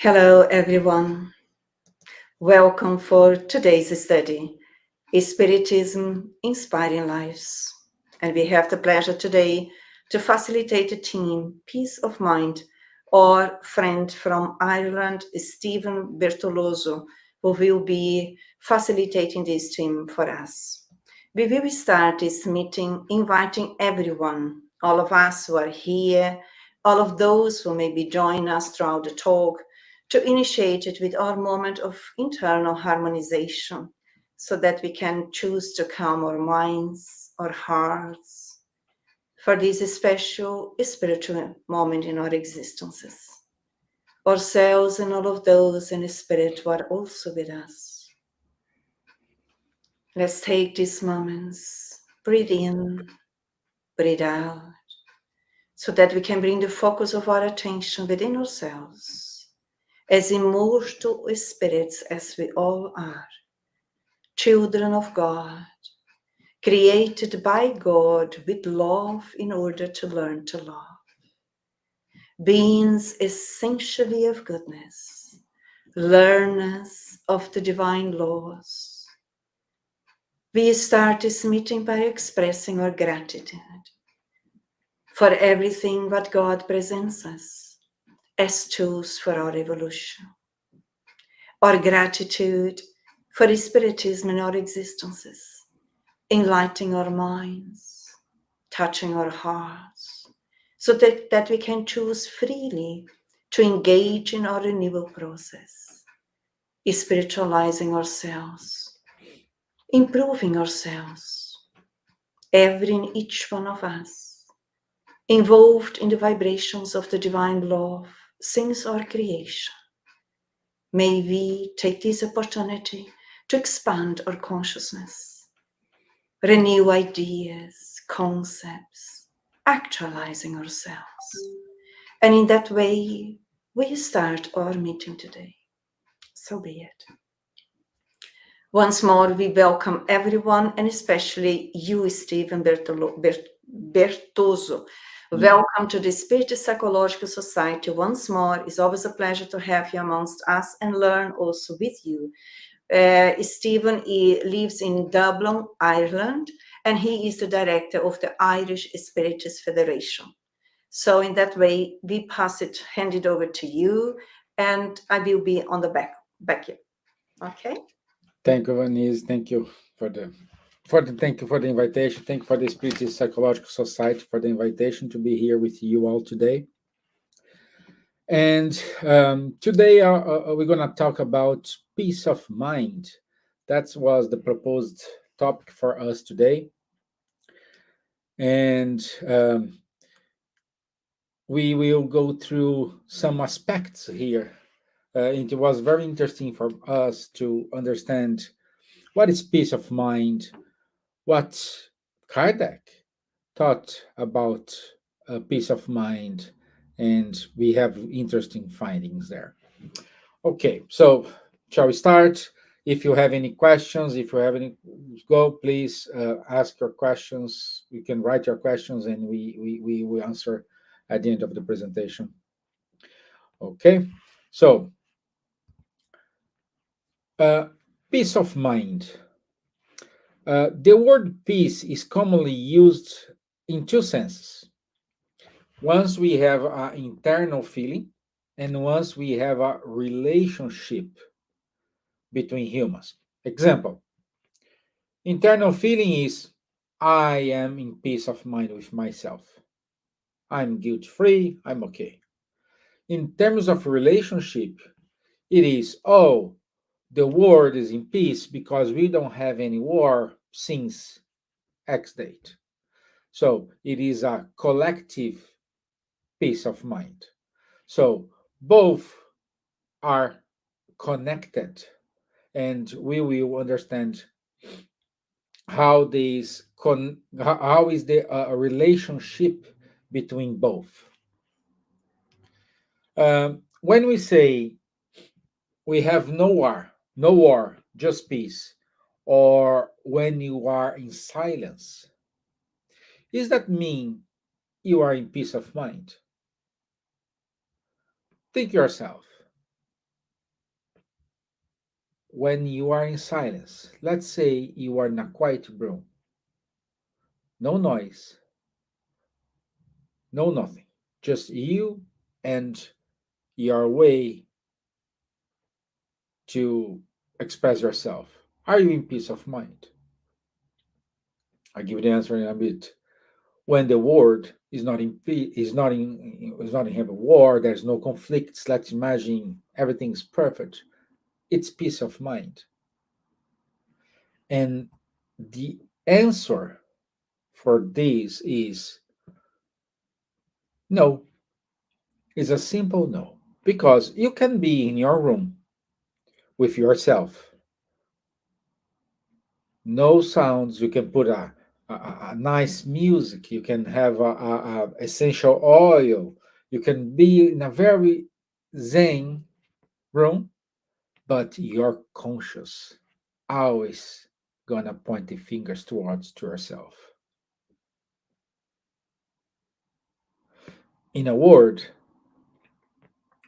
Hello, everyone. Welcome for today's study, Spiritism Inspiring Lives. And we have the pleasure today to facilitate the team Peace of Mind, our friend from Ireland, Stevan Bertozzo, who will be facilitating this stream for us. We will start this meeting inviting everyone, all of us who are here, all of those who may be joining us throughout the talk, to initiate it with our moment of internal harmonization so that we can choose to calm our minds, our hearts, for this special spiritual moment in our existences. Ourselves and all of those in the spirit who are also with us. Let's take these moments, breathe in, breathe out, so that we can bring the focus of our attention within ourselves, as immortal spirits as we all are, children of God, created by God with love in order to learn to love, beings essentially of goodness, learners of the divine laws. We start this meeting by expressing our gratitude for everything what God presents us as tools for our evolution. Our gratitude for the Spiritism in our existences, enlightening our minds, touching our hearts, so that we can choose freely to engage in our renewal process, spiritualizing ourselves, improving ourselves, every and each one of us, involved in the vibrations of the divine love since our creation. May we take this opportunity to expand our consciousness, renew ideas, concepts, actualizing ourselves. And in that way, we start our meeting today. So be it. Once more, we welcome everyone, and especially you, Stevan Bertozzo. Welcome to the Spiritist Psychological Society. Once more, it's always a pleasure to have you amongst us and learn also with you. Stevan lives in Dublin, Ireland, and he is the director of the Irish Spiritist Federation. So in that way, we hand it over to you, and I will be on the back here. Okay. Thank you, Vanessa. Thank you for the invitation. Thank you for the Spiritist Psychological Society for the invitation to be here with you all today. And today we're going to talk about peace of mind. That was the proposed topic for us today. And we will go through some aspects here. It was very interesting for us to understand what is peace of mind, what Kardec thought about peace of mind, and we have interesting findings there. Okay, so shall we start? If you have any questions, please ask your questions. You can write your questions, and we will answer at the end of the presentation. Okay, so peace of mind. The word peace is commonly used in two senses. Once we have an internal feeling, and once we have a relationship between humans. Example, internal feeling is I am in peace of mind with myself. I'm guilt-free, I'm okay. In terms of relationship, it is, oh, the world is in peace because we don't have any war since X date. So it is a collective peace of mind. So both are connected, and we will understand how how is the relationship between both. When we say we have no war, just peace, or when you are in silence, does that mean you are in peace of mind? Think yourself. when you are in silence, let's say you are in a quiet room, no noise, no nothing, just you and your way to express yourself. Are you in peace of mind? I'll give you the answer in a bit. When the world is not in is not in heavy war, there's no conflicts. Let's imagine everything's perfect. It's peace of mind. And the answer for this is no. It's a simple no. Because you can be in your room with yourself, no sounds. You can put a nice music. You can have a essential oil. You can be in a very zen room, but you're conscious, always gonna point the fingers towards to yourself. In a world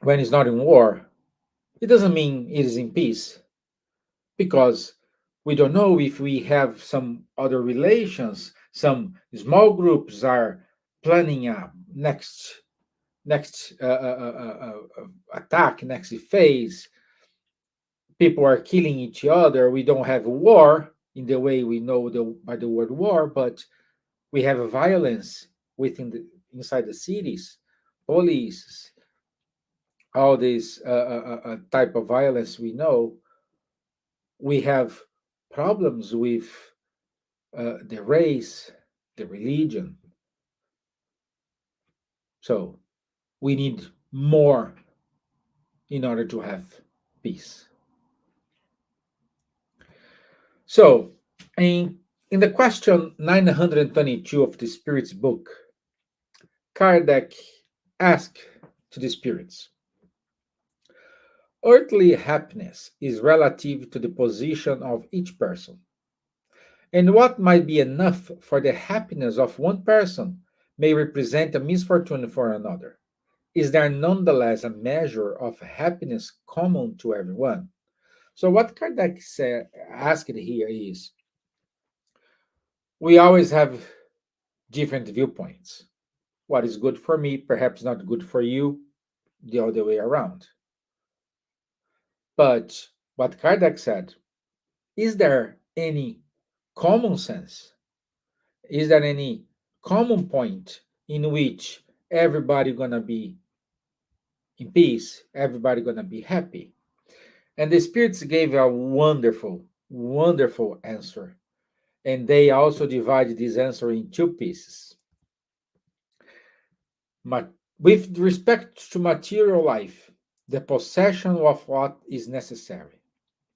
when it's not in war, it doesn't mean it is in peace, because we don't know if we have some other relations. Some small groups are planning a attack, next phase. People are killing each other. We don't have war in the way we know by the word war, but we have a violence inside the cities, police, all this type of violence we know. We have problems with the race, the religion. So we need more in order to have peace. So in the question 922 of the Spirits book, Kardec asked to the spirits, earthly happiness is relative to the position of each person, and what might be enough for the happiness of one person may represent a misfortune for another. Is there nonetheless a measure of happiness common to everyone? So, what Kardec asked here is, we always have different viewpoints. What is good for me, perhaps not good for you, the other way around. But what Kardec said, is there any common sense? Is there any common point in which everybody gonna be in peace, everybody gonna be happy? And the spirits gave a wonderful, wonderful answer. And they also divided this answer in two pieces. With respect to material life, the possession of what is necessary.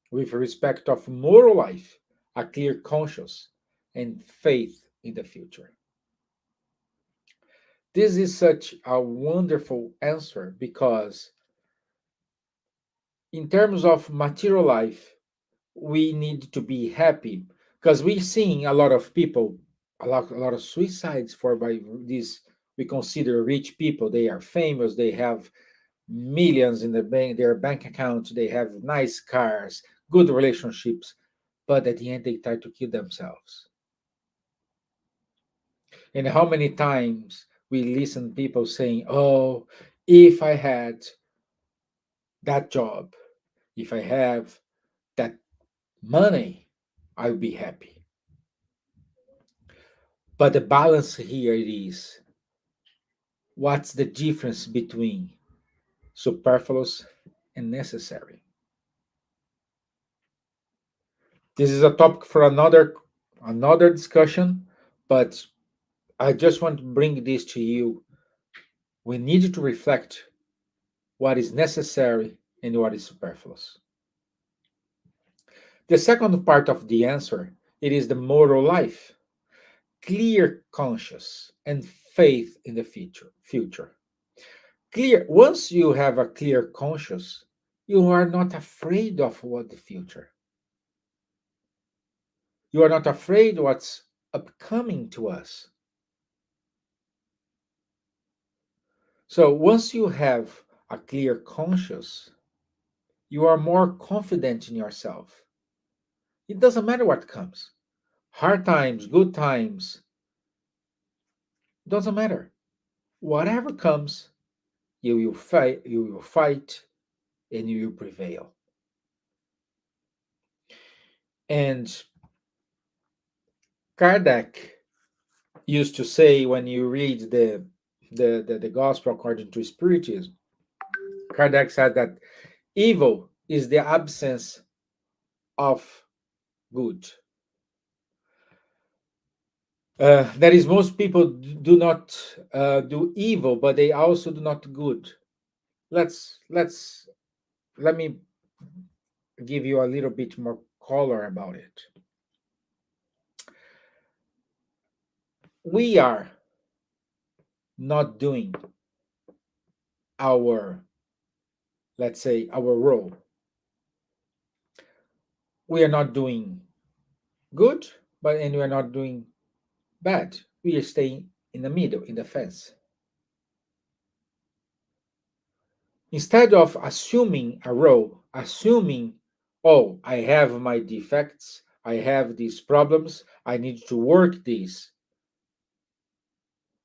With respect of moral life, a clear conscience and faith in the future. This is such a wonderful answer because, in terms of material life, we need to be happy because we're seeing a lot of people, a lot of suicides for by these we consider rich people. They are famous, they have millions in their bank account, they have nice cars, good relationships, but at the end they try to kill themselves. And how many times we listen people saying, "Oh, if I had that job, if I have that money, I would be happy." But the balance here is, what's the difference between superfluous and necessary? This is a topic for another discussion, but I just want to bring this to you. We need to reflect what is necessary and what is superfluous. The second part of the answer, it is the moral life, clear conscience and faith in the future. Clear, once you have a clear conscience, you are not afraid of what the future. You are not afraid what's upcoming to us. So once you have a clear conscience, You are more confident in yourself. It doesn't matter what comes. Hard times, good times, doesn't matter. Whatever comes, you will fight and you will prevail. And Kardec used to say, when you read the gospel according to Spiritism, Kardec said that evil is the absence of good. That is, most people do not do evil, but they also do not good. Let me give you a little bit more color about it. We are not doing our, let's say, our role. We are not doing good, and we are not doing bad. We are staying in the middle, in the fence. Instead of assuming a role, assuming, oh, I have my defects, I have these problems, I need to work these,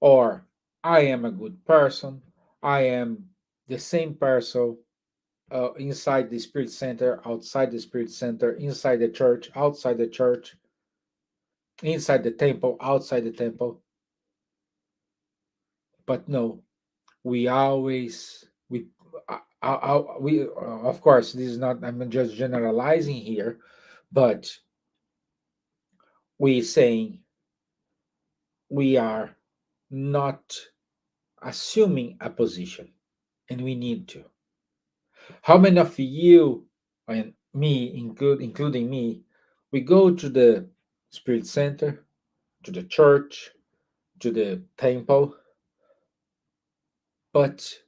or I am a good person, I am the same person inside the Spirit Center, outside the Spirit Center, inside the church, outside the church, inside the temple, outside the temple. But no, we always we of course, this is not, I'm just generalizing here, but we saying we are not assuming a position, and we need to. How many of you and me, including me, we go to the Spirit Center, to the church, to the temple, but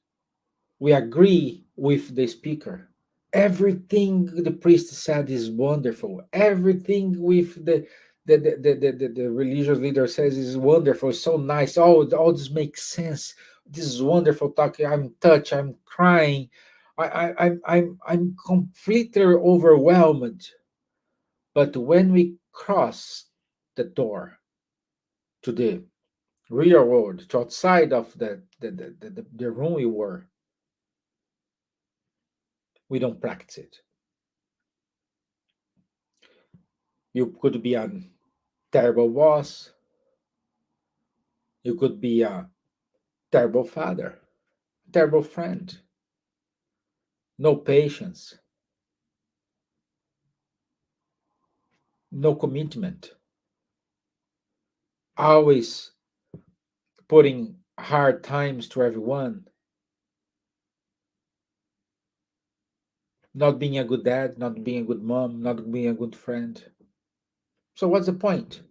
we agree with the speaker. Everything the priest said is wonderful. Everything with the religious leader says is wonderful, so nice. All this makes sense. This is wonderful talking. I'm touched. I'm crying. I'm completely overwhelmed. But when we cross the door to the real world, to outside of the room we were, we don't practice it. You could be a terrible boss. You could be a terrible father, terrible friend, no patience, no commitment, always putting hard times to everyone, not being a good dad, not being a good mom, not being a good friend. So, what's the point?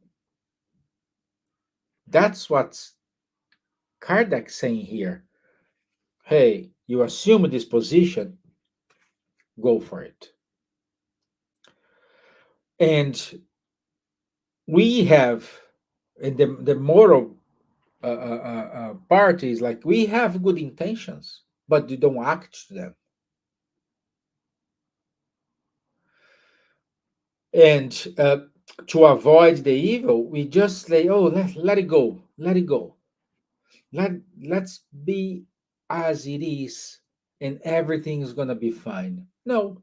That's what Kardec saying here. Hey, you assume this position, go for it. And we have, and the moral part is like, we have good intentions, but you don't act to them. And to avoid the evil, we just say, oh, let it go, let it go. Let's be as it is, and everything is going to be fine. No,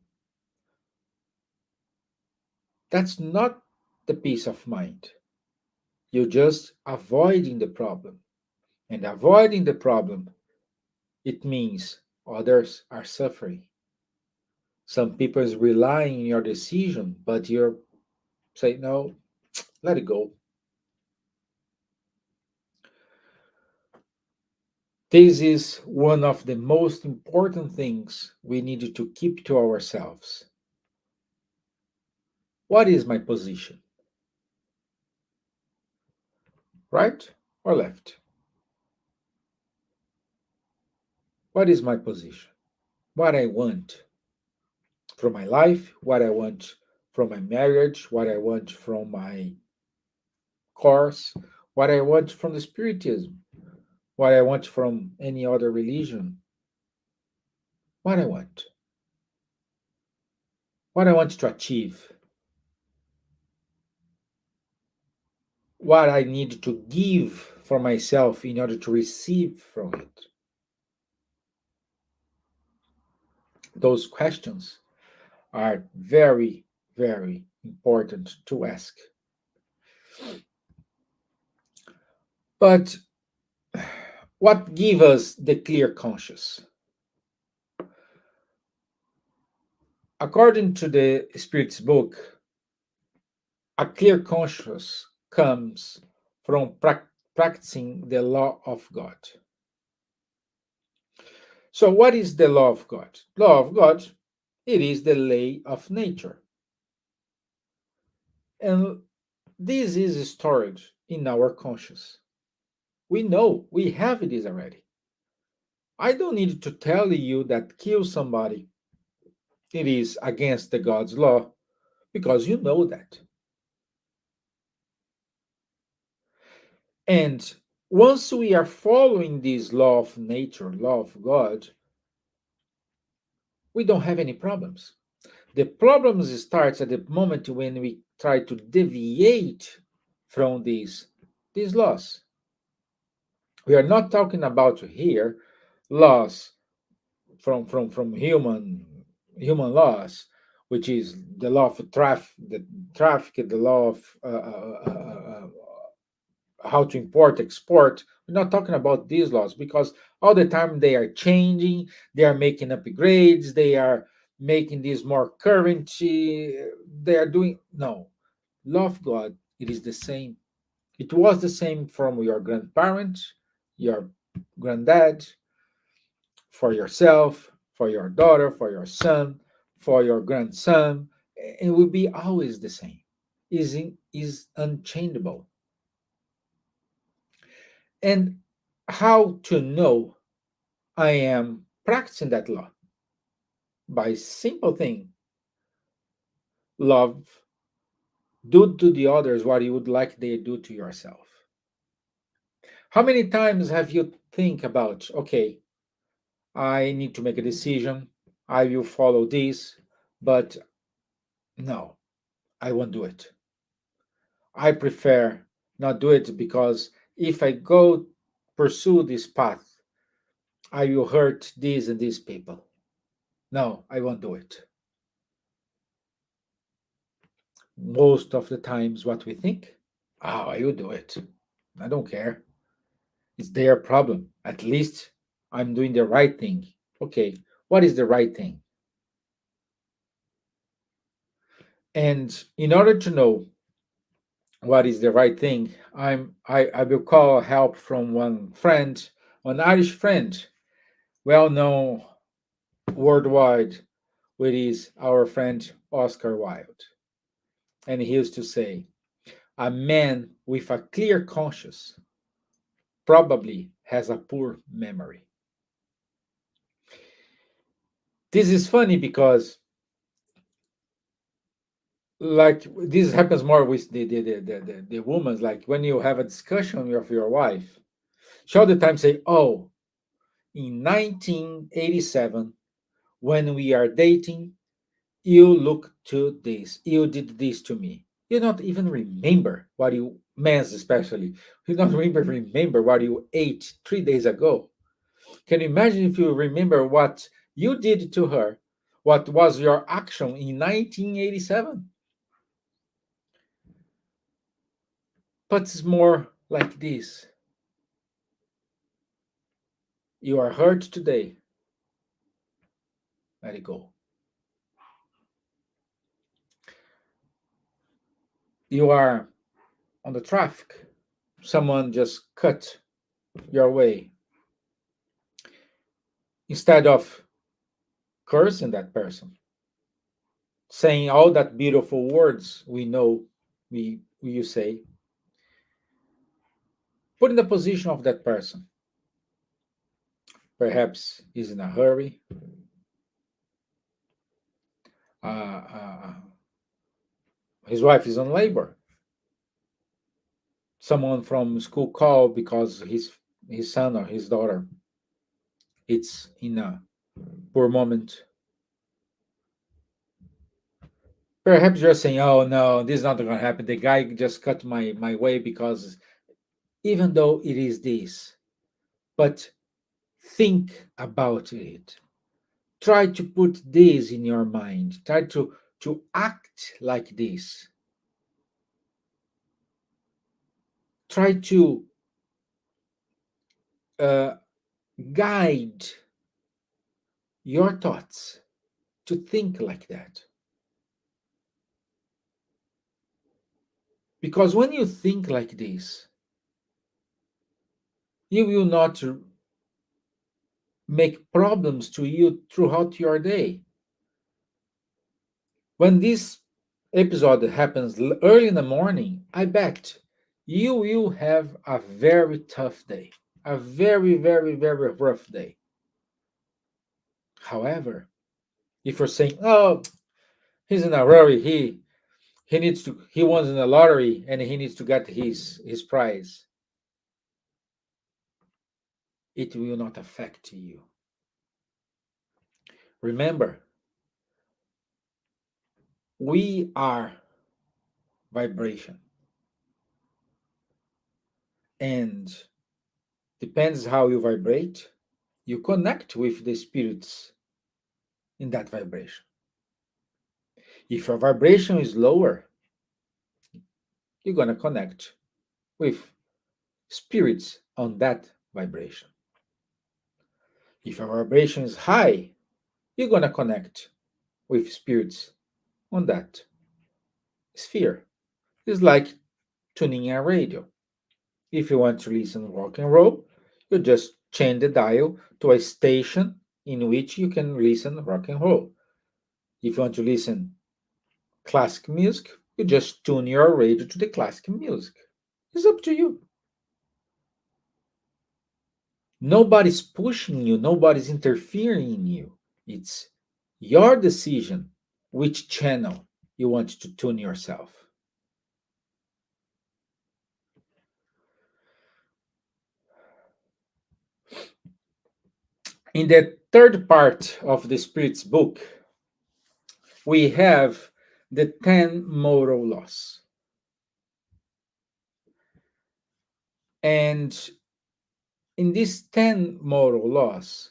that's not the peace of mind. You're just avoiding the problem. And avoiding the problem, it means others are suffering. Some people is relying on your decision, but you're saying, no, let it go. This is one of the most important things we need to keep to ourselves. What is my position? Right or left? What is my position? What I want from my life, what I want from my marriage, what I want from my course, what I want from the Spiritism, what I want from any other religion, what I want. what I want to achieve, what I need to give for myself in order to receive from it. Those questions are very, very important to ask. But what gives us the clear conscious? According to the Spirit's book, a clear conscious comes from practicing the law of God. So, what is the law of God? Law of God, it is the lay of nature. And this is stored in our conscious. We know, we have this already. I don't need to tell you that kill somebody, it is against the God's law, because you know that. And once we are following this law of nature, law of God, we don't have any problems. The problems starts at the moment when we try to deviate from these laws. We are not talking about here laws from human laws, which is the law of traffic, the law of how to import, export. We're not talking about these laws because all the time they are changing, they are making upgrades, they are making this more current, they are doing no. Law of God, it is the same. It was the same from your grandparents, your granddad, for yourself, for your daughter, for your son, for your grandson. It will be always the same. Is unchangeable. And how to know I am practicing that law? By simple thing. Love. Do to the others what you would like they do to yourself. How many times have you think about, okay, I need to make a decision. I will follow this, but no, I won't do it. I prefer not do it because if I go pursue this path, I will hurt these and these people. No, I won't do it. Most of the times, what we think, oh, I will do it. I don't care. It's their problem. At least I'm doing the right thing. Okay, what is the right thing? And in order to know what is the right thing, I will call help from one friend, an Irish friend, well known worldwide, which is our friend Oscar Wilde. And he used to say, a man with a clear conscience probably has a poor memory. This is funny because like this happens more with the women, like when you have a discussion with your wife, she all the time say, oh, in 1987 when we are dating, you look to this, you did this to me. You don't even remember what you, men especially, you don't even remember what you ate 3 days ago. Can you imagine if you remember what you did to her? What was your action in 1987? But it's more like this. You are hurt today, let it go. You are on the traffic, someone just cut your way. Instead of cursing that person, saying all that beautiful words we know you say, put in the position of that person. Perhaps he's in a hurry. His wife is on labor. Someone from school called because his son or his daughter it's in a poor moment. Perhaps you're saying, oh no, this is not going to happen. The guy just cut my way because even though it is this, but think about it. Try to put this in your mind. Try to act like this. Try to uh, guide your thoughts to think like that. Because when you think like this, you will not make problems to you throughout your day. When this episode happens early in the morning, I bet you will have a very tough day, a very, very, very rough day. However, if you're saying, "Oh, he's in a hurry. He won in the lottery and he needs to get his prize," it will not affect you. Remember, we are vibration, and depends how you vibrate, you connect with the spirits in that vibration. If your vibration is lower, you're going to connect with spirits on that vibration. If your vibration is high, you're going to connect with spirits on that sphere. It's like tuning a radio. If you want to listen rock and roll, you just change the dial to a station in which you can listen rock and roll. If you want to listen classic music, you just tune your radio to the classic music. It's up to you. Nobody's pushing you, nobody's interfering in you. It's your decision which channel you want to tune yourself. In the third part of the Spirit's book, we have the 10 moral laws. And in these 10 moral laws,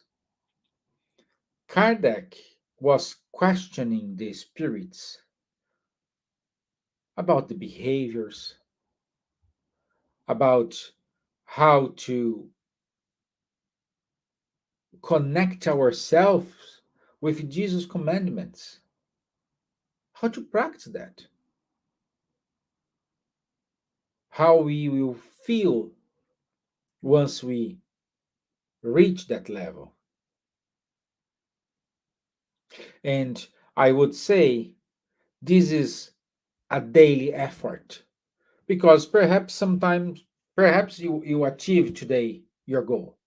Kardec was questioning the spirits about the behaviors, about how to connect ourselves with Jesus' commandments, how to practice that, how we will feel once we reach that level. And I would say this is a daily effort because perhaps sometimes, perhaps you achieve today your goal.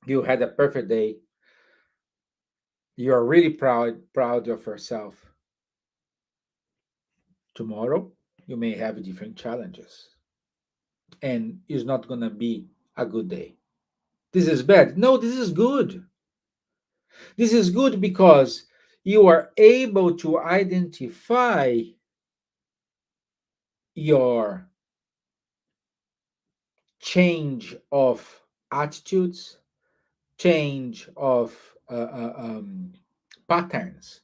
You had a perfect day. You are really proud of yourself. Tomorrow, you may have different challenges, and it's not going to be a good day. This is bad. No, this is good. This is good because you are able to identify your change of attitudes, change of patterns.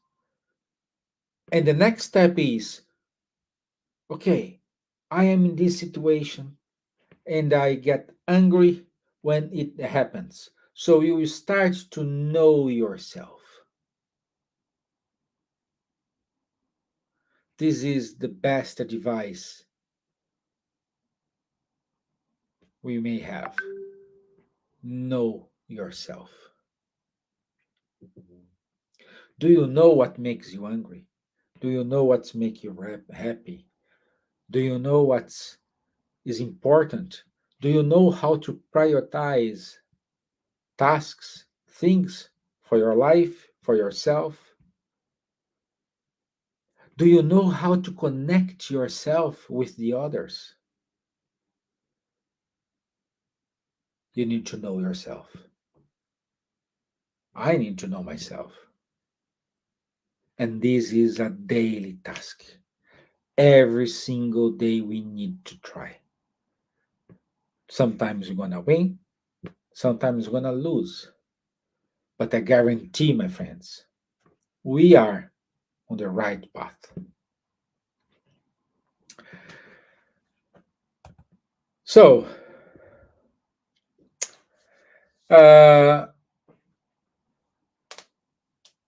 And the next step is okay, I am in this situation and I get angry when it happens. So you will start to know yourself. This is the best advice we may have. Know yourself. Do you know what makes you angry? Do you know what makes you happy? Do you know what is important? Do you know how to prioritize tasks, things for your life, for yourself? Do you know how to connect yourself with the others? You need to know yourself. I need to know myself. And this is a daily task. Every single day we need to try. Sometimes we're going to win, sometimes we're going to lose. But I guarantee, my friends, we are on the right path. So, uh,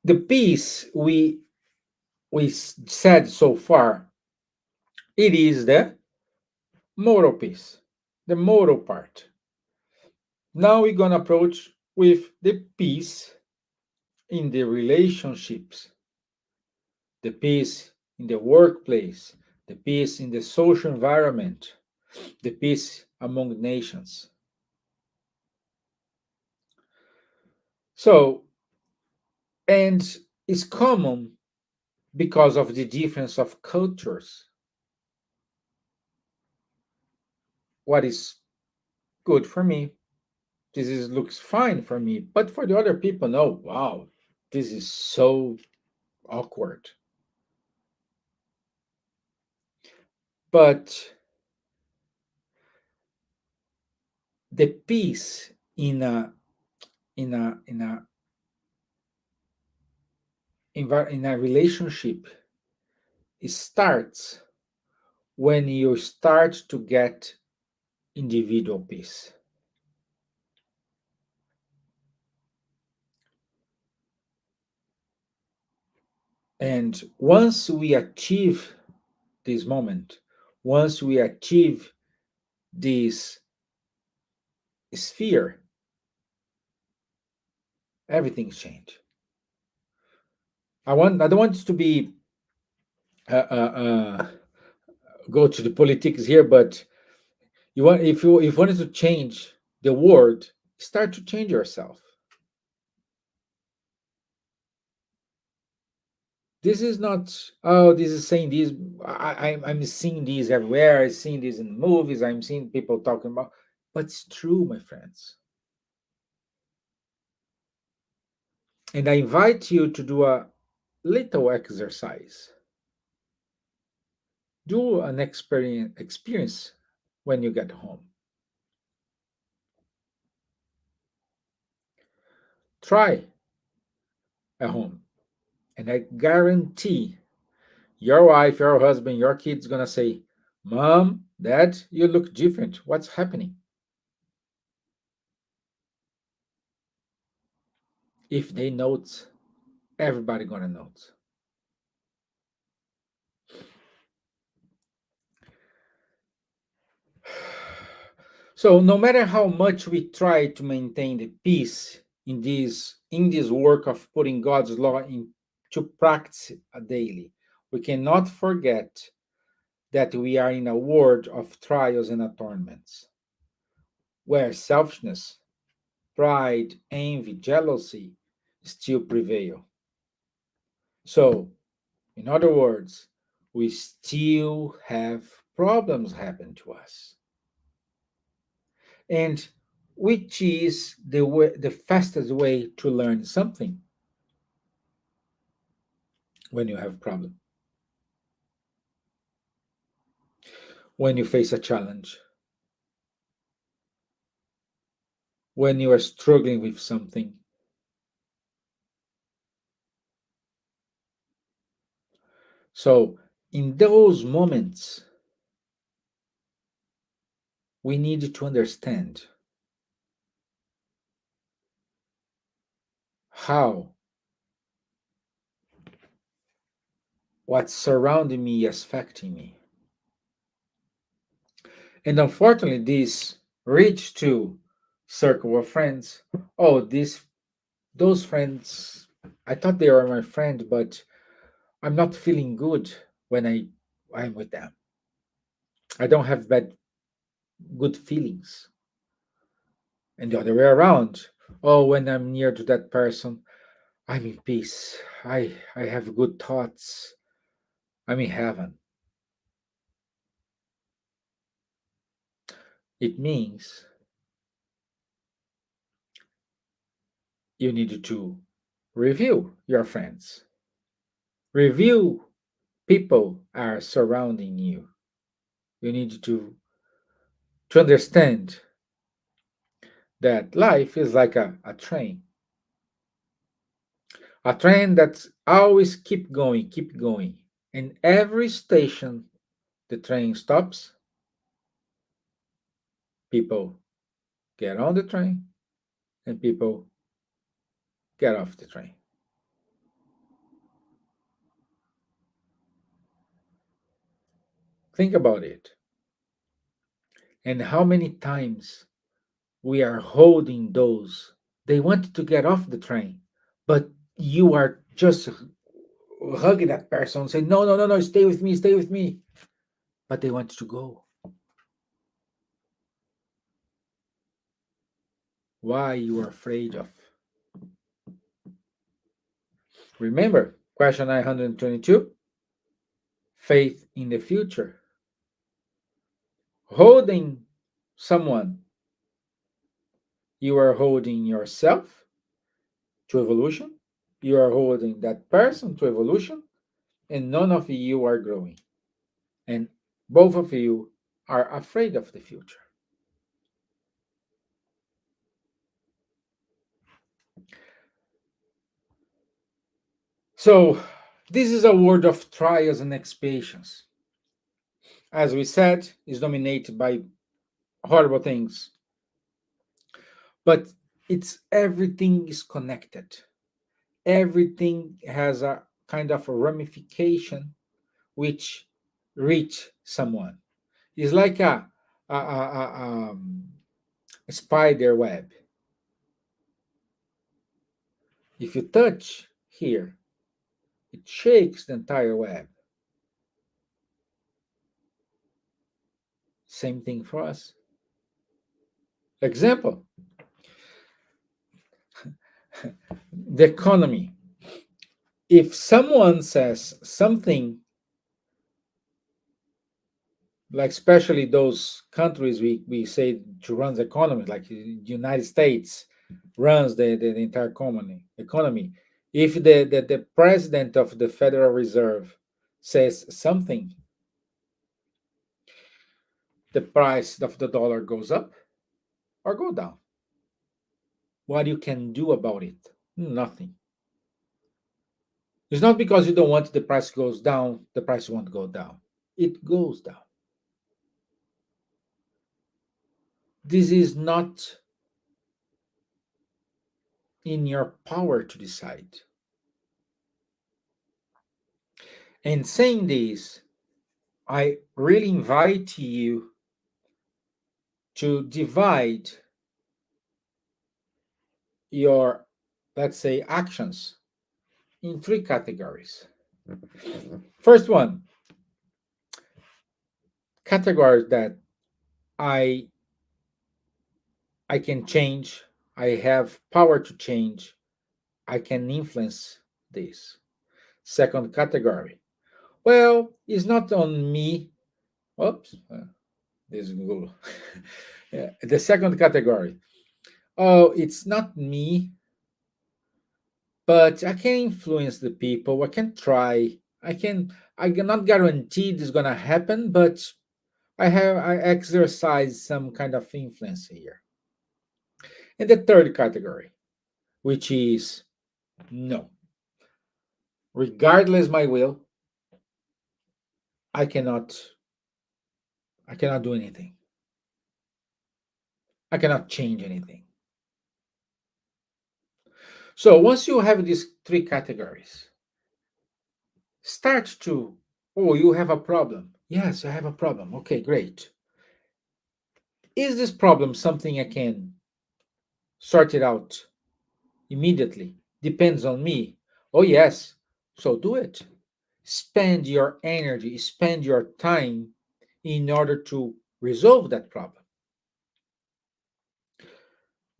the peace we said so far, it is the moral peace, the moral part. Now we're gonna approach with the peace in the relationships, the peace in the workplace, the peace in the social environment, the peace among nations. So, and it's common because of the difference of cultures. What is good for me, looks fine for me, but for the other people, no, wow, this is so awkward. But the peace in a in a in a relationship, it starts when you start to get individual peace. And once we achieve this moment, once we achieve this sphere, everything's changed. I don't want to be uh, uh, uh, go to the politics here, but if you wanted to change the world, start to change yourself. This is not, oh, this is saying this. I'm seeing these everywhere. I'm seeing this in movies. I'm seeing people talking about, but it's true, my friends. And I invite you to do a little exercise. Do an experience when you get home. Try at home, and I guarantee your wife, your husband, your kids gonna say, "Mom, Dad, you look different. What's happening?" If they note, everybody gonna note. So no matter how much we try to maintain the peace in this work of putting God's law into practice daily, we cannot forget that we are in a world of trials and atonements, where selfishness, pride, envy, jealousy still prevail. So, in other words, we still have problems happen to us. And which is the fastest way to learn something when you have a problem, when you face a challenge, when you are struggling with something. So, in those moments, we need to understand how what's surrounding me is affecting me. And unfortunately, this reach to circle of friends. Oh, those friends, I thought they were my friend, but I'm not feeling good when I'm with them. I don't have good feelings. And the other way around. Oh, when I'm near to that person, I'm in peace. I have good thoughts. I'm in heaven. It means you need to review your friends. Review people are surrounding you. You need to understand that life is like a train. A train that's always keep going. And every station the train stops, people get on the train and people get off the train. Think about it. And how many times we are holding those. They want to get off the train, but you are just hugging that person, saying, "No, no, no, no, stay with me, stay with me." But they want to go. Why you are afraid of? Remember, question 922, faith in the future. Holding someone, you are holding yourself to evolution, you are holding that person to evolution, and none of you are growing. And both of you are afraid of the future. So, this is a world of trials and expiations. As we said, is dominated by horrible things, but it's everything is connected. Everything has a kind of a ramification which reach someone. It's like a spider web. If you touch here, it shakes the entire web. Same thing for us. Example, the economy. If someone says something, like especially those countries we say to run the economy, like the United States runs the entire economy. If the president of the Federal Reserve says something, the price of the dollar goes up or go down. What you can do about it? Nothing. It's not because you don't want the price goes down, the price won't go down. It goes down. This is not in your power to decide. And saying this, I really invite you to divide your, let's say, actions in three categories. First one, category that I I can change, I have power to change, I can influence this. Second category, well, it's not on me. Oops, this is Google. Yeah, the second category, oh, it's not me, but I can influence the people. I can try. I cannot guarantee this is gonna happen, but I exercise some kind of influence here. And the third category, which is no. Regardless my will, I cannot I cannot do anything. I cannot change anything. So once you have these three categories, start to, oh, you have a problem. Yes, I have a problem. Okay, great. Is this problem something I can sort it out immediately? Depends on me. Oh, yes. So do it. Spend your energy, spend your time in order to resolve that problem.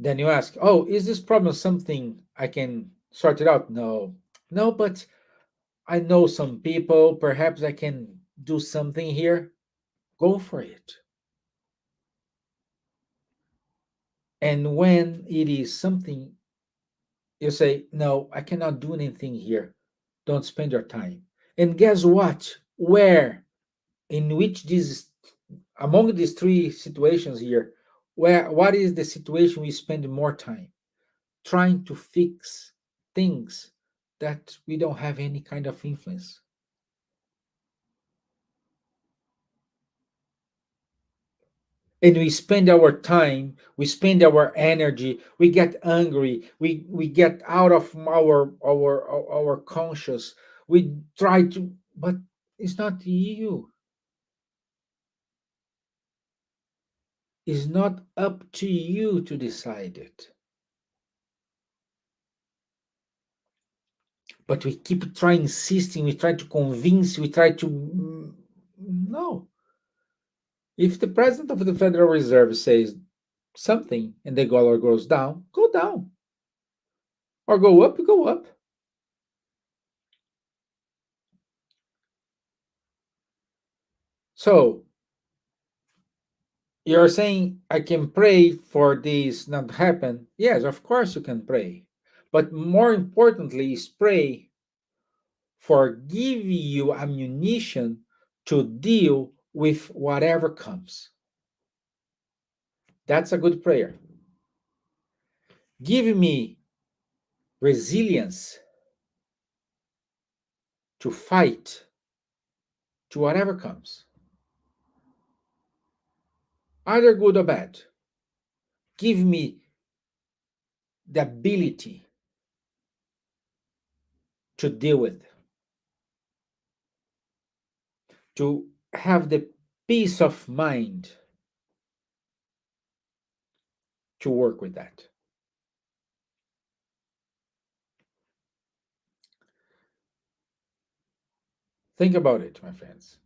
Then you ask, oh, is this problem something I can sort it out? No. No, but I know some people. Perhaps I can do something here. Go for it. And when it is something you say, no, I cannot do anything here, don't spend your time. And guess what? Where, in which these, among these three situations here, what is the situation we spend more time? Trying to fix things that we don't have any kind of influence. And we spend our time, we spend our energy, we get angry, we get out of our conscious, we try to, but it's not you. It's not up to you to decide it. But we keep trying, insisting, we try to convince, we try to, no. If the president of the Federal Reserve says something and the dollar goes down, go down. Or go up, go up. So you're saying I can pray for this not to happen? Yes, of course you can pray. But more importantly is pray for give you ammunition to deal with whatever comes. That's a good prayer. Give me resilience to fight to whatever comes, either good or bad. Give me the ability to deal with, to have the peace of mind to work with that. Think about it, my friends.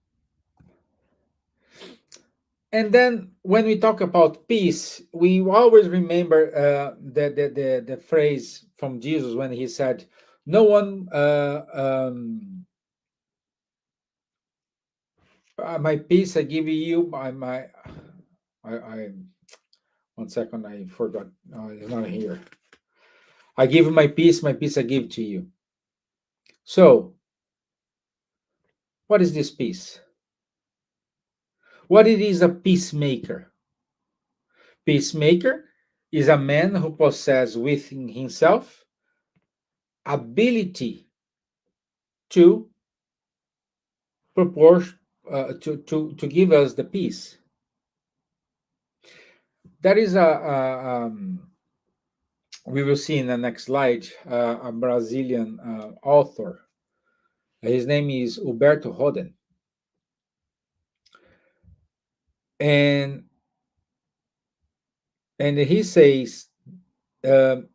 And then when we talk about peace, we always remember the phrase from Jesus when he said, no one, my peace I give you, I 1 second, I forgot. No, it's not here. I give you my peace I give to you. So, what is this peace? What it is a peacemaker? Peacemaker is a man who possesses within himself ability to proportion to give us the peace. That is we will see in the next slide a Brazilian author. His name is Humberto Roden, and he says um,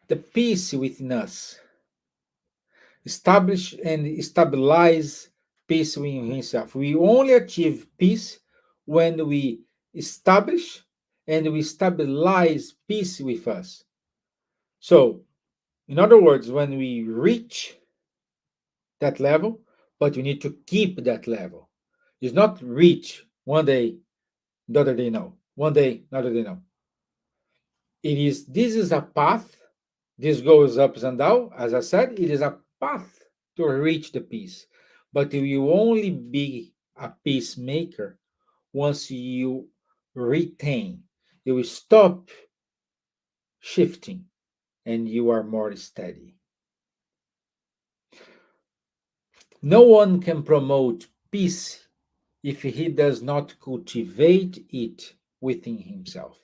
the peace within us establish and stabilize peace within himself. We only achieve peace when we establish and we stabilize peace with us. So, in other words, when we reach that level, but we need to keep that level. It's not reach one day, the other day no. One day, another day no. This is a path. This goes ups and down. As I said, it is a path to reach the peace. But you will only be a peacemaker once you retain. You will stop shifting and you are more steady. No one can promote peace if he does not cultivate it within himself.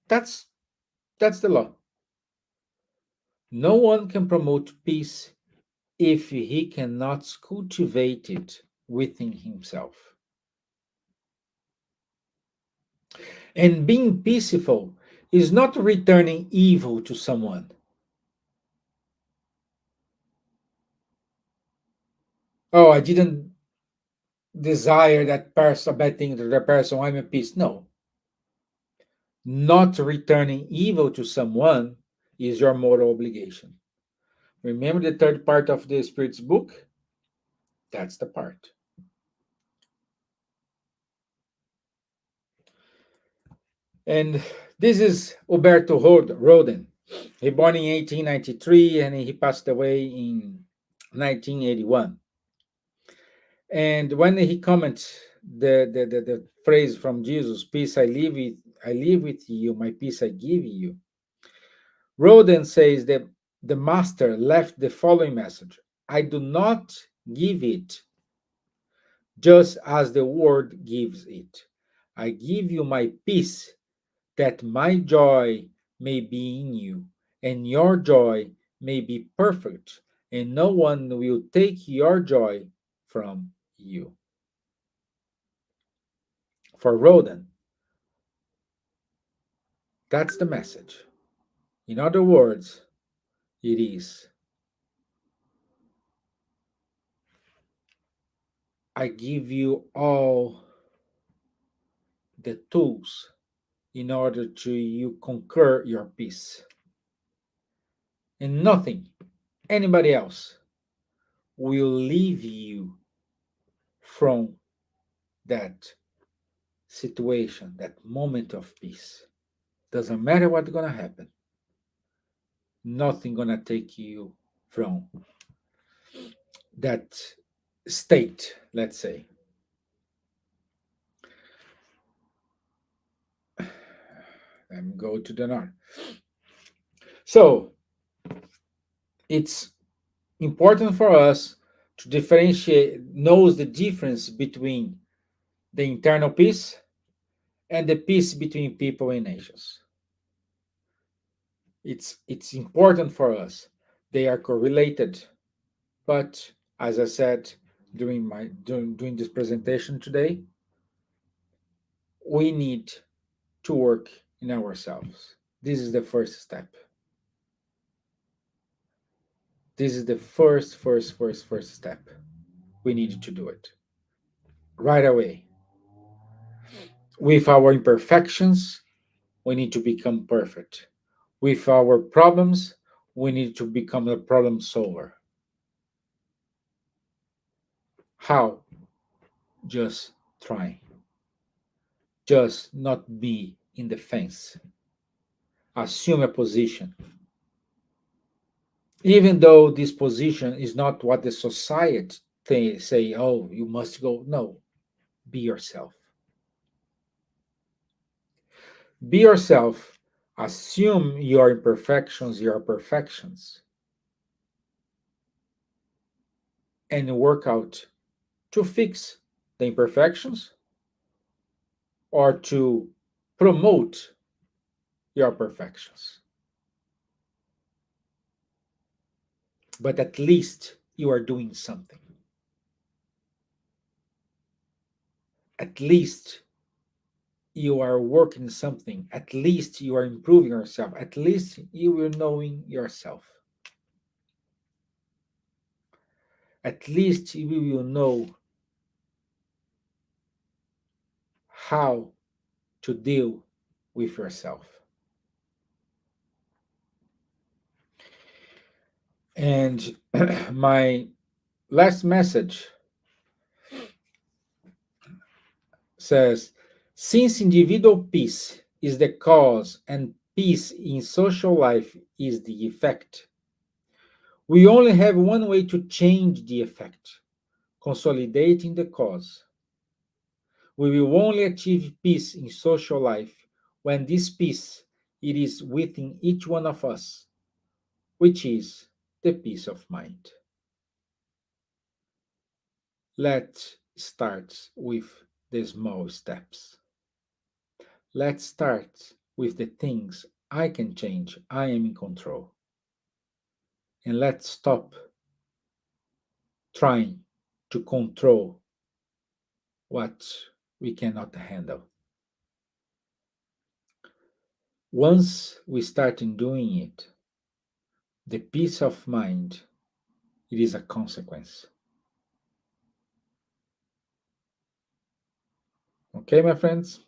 That's the law. No one can promote peace if he cannot cultivate it within himself. And being peaceful is not returning evil to someone. Oh, I didn't desire that person, a bad thing to the person, I'm at peace. No. Not returning evil to someone is your moral obligation. Remember the third part of the Spirit's book? That's the part. And this is Roden. He born in 1893 and he passed away in 1981. And when he comments the phrase from Jesus, "Peace I live with you, my peace I give you," Roden says that the master left the following message: "I do not give it just as the world gives it. I give you my peace, that my joy may be in you, and your joy may be perfect, and no one will take your joy from you." For Roden, that's the message. In other words, it is: I give you all the tools in order to you conquer your peace. And nothing, anybody else, will leave you from that situation, that moment of peace. Doesn't matter what's gonna happen. Nothing gonna take you from that state, let's say. Let me go to the north. So it's important for us to differentiate, knows the difference between the internal peace and the peace between people and nations. It's important for us. They are correlated, but as I said during this presentation today, we need to work in ourselves. This is the first step. This is the first step. We need to do it right away. With our imperfections, we need to become perfect. With our problems, we need to become a problem solver. How? Just trying. Just not be in the fence. Assume a position. Even though this position is not what the society say, oh, you must go. No, be yourself. Be yourself. Assume your imperfections, your perfections, and work out to fix the imperfections or to promote your perfections. But at least you are doing something. At least you are working something. At least you are improving yourself. At least you are knowing yourself. At least you will know how to deal with yourself. And my last message says, since individual peace is the cause and peace in social life is the effect, we only have one way to change the effect: consolidating the cause. We will only achieve peace in social life when this peace it is within each one of us, which is the peace of mind. Let's start with the small steps. Let's start with the things I can change. I am in control. And let's stop trying to control what we cannot handle. Once we start in doing it, the peace of mind, it is a consequence. Okay, my friends?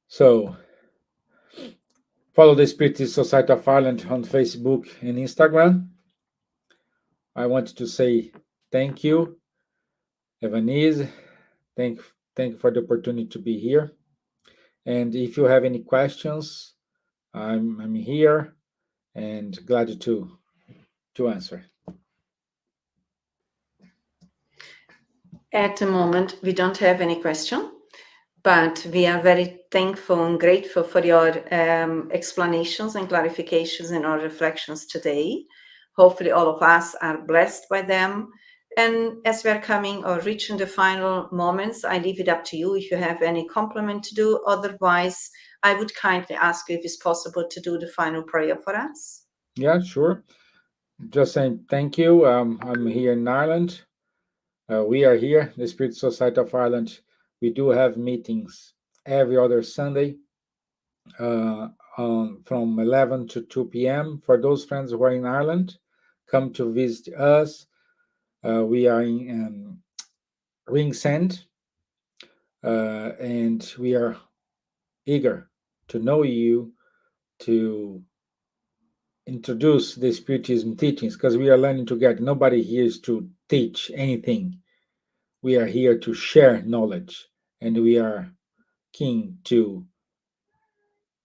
So, follow the Spiritist Society of Ireland on Facebook and Instagram. I want to say thank you, Evanise. Thank you for the opportunity to be here. And if you have any questions, I'm here and glad to answer. At the moment, we don't have any question, but we are very thankful and grateful for your explanations and clarifications and our reflections today. Hopefully all of us are blessed by them. And as we're coming or reaching the final moments, I leave it up to you if you have any compliment to do. Otherwise, I would kindly ask you if it's possible to do the final prayer for us. Yeah, sure. Just saying thank you. I'm here in Ireland. We are here, the Spirit Society of Ireland. We do have meetings every other Sunday from 11 to 2 p.m. For those friends who are in Ireland, come to visit us. We are in Ringsend, and we are eager to know you, to introduce the Spiritism teachings, because we are learning together. Nobody here is to teach anything. We are here to share knowledge, and we are keen to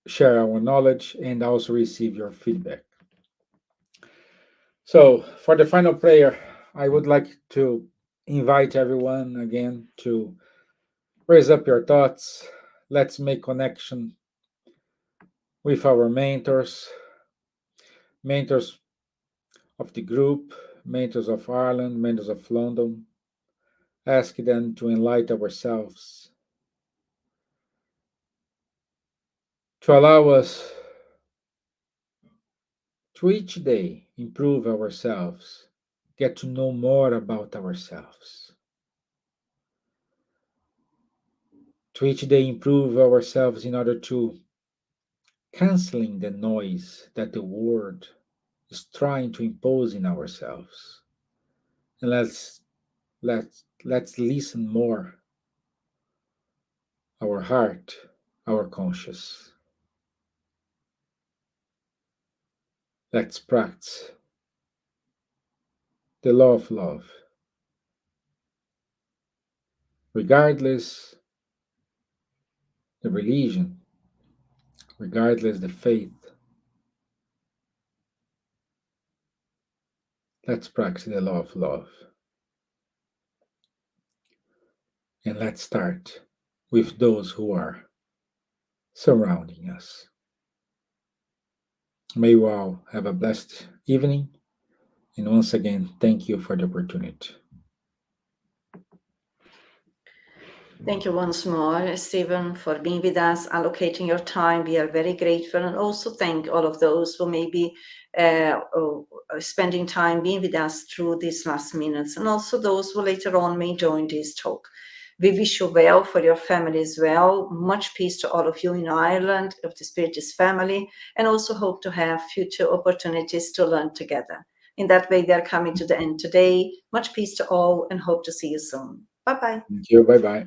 share our knowledge and also receive your feedback. So, for the final prayer, I would like to invite everyone again to raise up your thoughts. Let's make connection with our mentors of the group, mentors of Ireland, mentors of London. Ask them to enlighten ourselves, to allow us to each day improve ourselves, get to know more about ourselves, to each day improve ourselves in order to canceling the noise that the world is trying to impose in ourselves. And let's listen more our heart, our conscious. Let's practice the law of love, regardless the religion, regardless the faith. Let's practice the law of love. And let's start with those who are surrounding us. May you all have a blessed evening. And once again, thank you for the opportunity. Thank you once more, Stevan, for being with us, allocating your time. We are very grateful, and also thank all of those who may be spending time being with us through these last minutes, and also those who later on may join this talk. We wish you well for your family as well. Much peace to all of you in Ireland, of the Spiritist family, and also hope to have future opportunities to learn together. In that way, we are coming to the end today. Much peace to all, and hope to see you soon. Bye-bye. Thank you. Bye-bye.